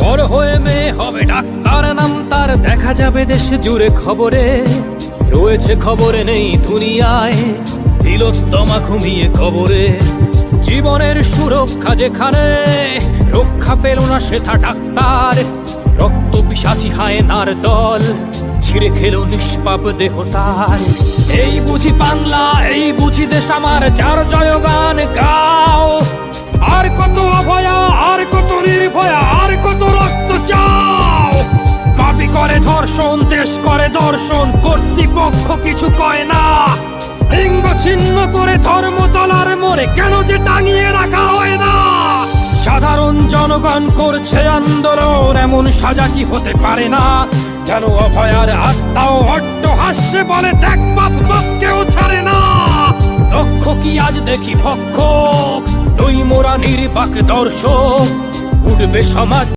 বড় হয়ে মেয়ে হবে ডাক্তার, নাম তার দেখা যাবে দেশ জুড়ে খবরে। রয়েছে খবরে নেই দুনিয়ায়, তিলোত্তমা ঘুমিয়ে কবরে। জীবনের সুরক্ষা যেখানে, রক্ষা পেল না সেথা ডাক্তার। রক্ত পিশাচি হায়নার দল, ছিঁড়ে খেলো নিষ্পাপ দেহ তার। এই বুঝি বাংলা, এই বুঝি দেশ আমার, যার জয়গান গাও। আর কত অভয়া, আর কত নির্ভয়া, আর কত রক্ত চাও। পাপি করে ধর্ষণ, দেশ করে দর্শন, কর্তৃপক্ষ কিছু কয় না। লিঙ্গ ছিন্ন করে ধর্মতলার মোড়ে কেন যে টাঙিয়ে রাখা হয় না। সাধারণ জনগণ করছে আন্দোলন, এমন সাজা কি হতে পারে না। যেন অভয়ার আত্মাও অট্ট হাস্যে বলে, দেখ বাপ বাপকেও ছাড়ে না। লক্ষ কি আজ দেখি ভক্ষক, নই মোরা নির্বাক দর্শক। উঠবে সমাজ